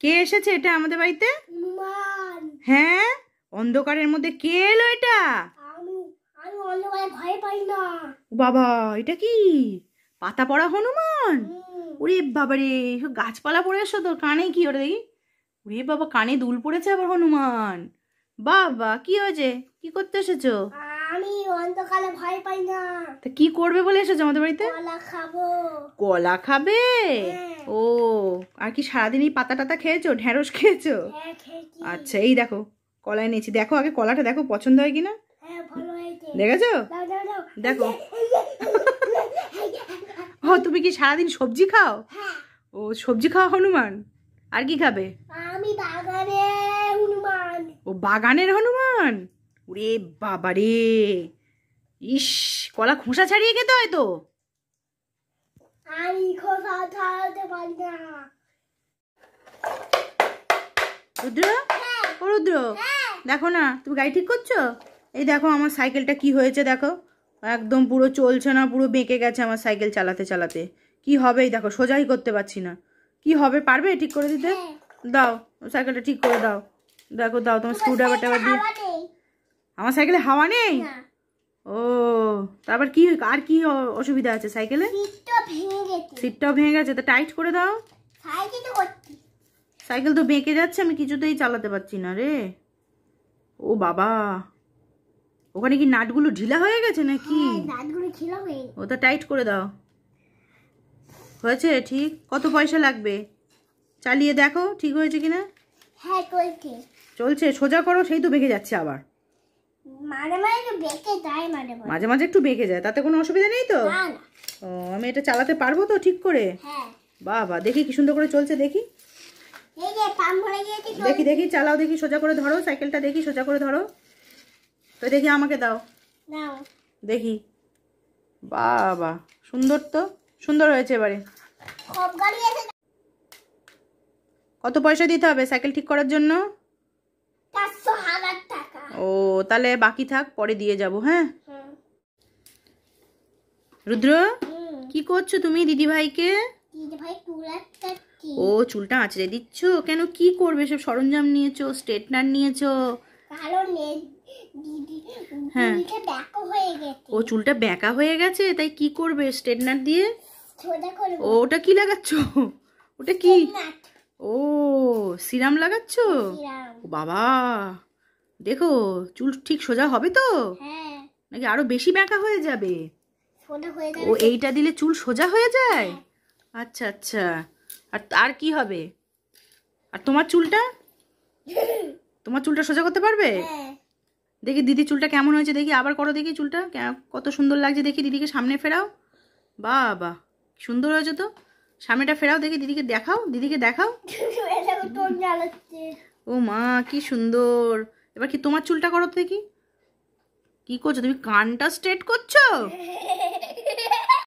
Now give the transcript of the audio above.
কে এসেছে এটা আমাদের বাড়িতে? হ্যাঁ, অন্ধকারের মধ্যে কে এলো এটা? বাবা, এটা কি পাতা পড়া হনুমান? ওরে বাবারে, গাছপালা পড়ে এসো তোর কানে কি ওটা দেখি। ওরে বাবা, কানে দুল পড়েছে আবার হনুমান। বাবা, কি হয়েছে? কি করতে এসেছো? আমি অন্ধকারে ভয় পাই না। তা কি করবে বলে এসেছো আমাদের বাড়িতে? কলা খাবো। কলা খাবে? ও, আর কি সারাদিন এই পাতা টাতা খেয়েছো? ঢেঁড়স খেয়েছো? হ্যাঁ, খেয়েছি। আচ্ছা, এই দেখো কলা এনেছি। দেখো আগে কলাটা দেখো পছন্দ হয় কিনা। হ্যাঁ, ভালো হয়েছে। দেখেছো? দাও, দাও, দাও। দেখো। ও, তুমি কি সারাদিন সবজি খাও? হ্যাঁ। ও, সবজি খাওয়া হনুমান। আর কি খাবে? আমি বাগানে হনুমান। ও, বাগানের হনুমান। ওরে বাবারে, ইস, কলা খোসা ছাড়িয়ে খেতে হয় তো। আমি খোসা ছাড়াতে পারি না। রুদ্র, ও রুদ্র, দেখো না, তুমি গাড়ি ঠিক করছো? এই দেখো আমার সাইকেলটা কি হয়েছে দেখো। একদম পুরো চলছে না, পুরো বেঁকে গেছে আমার সাইকেল চালাতে চালাতে। কি হবে এই দেখো, সোজাই করতে পারছি না। কি হবে, পারবে ঠিক করে দিতে? দাও সাইকেলটা ঠিক করে দাও। দেখো, দাও তোমার স্ক্রুড্রাইভারটা আবার দিয়ে। আমার সাইকেলে হাওয়া নেই? ও, তারপর কি, আর কি অসুবিধা আছে সাইকেলে? সিটটাও ভেঙে গেছে, তো টাইট করে দাও। সাইকেল তো বেঁকে যাচ্ছে, আমি কিছুতেই চালাতে পারছি না রে। ও বাবা, ওখানে কি নাটগুলো ঢিলা হয়ে গেছে নাকি? ওটা টাইট করে দাও। হয়েছে ঠিক? কত পয়সা লাগবে? চালিয়ে দেখো ঠিক হয়েছে কিনা। হ্যাঁ, চলছে। চলছে? সোজা করো, সেই তো বেঁকে যাচ্ছে আবার। মাঝে মাঝে বেঁকে যায়, মাঝে মাঝে একটু বেঁকে যায়, তাতে কোনো অসুবিধা নেই তো? ও, আমি এটা চালাতে পারবো তো ঠিক করে? হ্যাঁ। বাবা, দেখি কি সুন্দর করে চলছে দেখি। এই যে পাম্প ভরে গিয়েছে। দেখি দেখি, চালাও দেখি, সোজা করে ধরো সাইকেলটা, দেখি সোজা করে ধরো তো দেখি, আমাকে দাও নাও দেখি। বাবা, সুন্দর তো, সুন্দর হয়েছে এবারে। সব গাড়ি এসে। কত পয়সা দিতে হবে সাইকেল ঠিক করার জন্য? 400,000 টাকা। ও, তাহলে বাকি থাক, পরে দিয়ে যাব। হ্যাঁ রুদ্র, কি করছো তুমি দিদি ভাইকে? দিদি ভাই চুলাচ্ছি। ও, চুলটা আঁচড়ে দিচ্ছ কেন? কি করবে? সব সরঞ্জাম নিয়েছো, স্ট্রেটনার নিয়েছো? কারণ দিদি চুলটা ব্যাকা হয়ে গেছে। ও, চুলটা ব্যাকা হয়ে গেছে, তাই কি করবে স্ট্রেটনার দিয়ে? সোজা করব। ও, ওটা কি লাগাচ্ছ? ওটা কি? ও, সিরাম লাগাচ্ছ? ও বাবা, দেখো চুল ঠিক সোজা হবে তো? হ্যাঁ। নাকি আরো বেশি ব্যাকা হয়ে যাবে? সোজা হয়ে যাবে। ও, এইটা দিলে চুল সোজা হয়ে যায়? আচ্ছা আচ্ছা। আর কি হবে? আর তোমার চুলটা, তোমার চুলটা সোজা করতে পারবে? দেখি দিদি চুলটা কেমন হয়েছে দেখি, আবার করো দেখি চুলটা কত সুন্দর লাগছে দেখি। দিদিকে সামনে ফেরাও। বাবা, সুন্দর হয়েছে তো। সামনেটা ফেরাও দেখি, দিদিকে দেখাও, দিদিকে দেখাও। ও মা, কি সুন্দর। এবার কি তোমার চুলটা করো দেখি। কি করছো তুমি? কানটা স্ট্রেট করছো?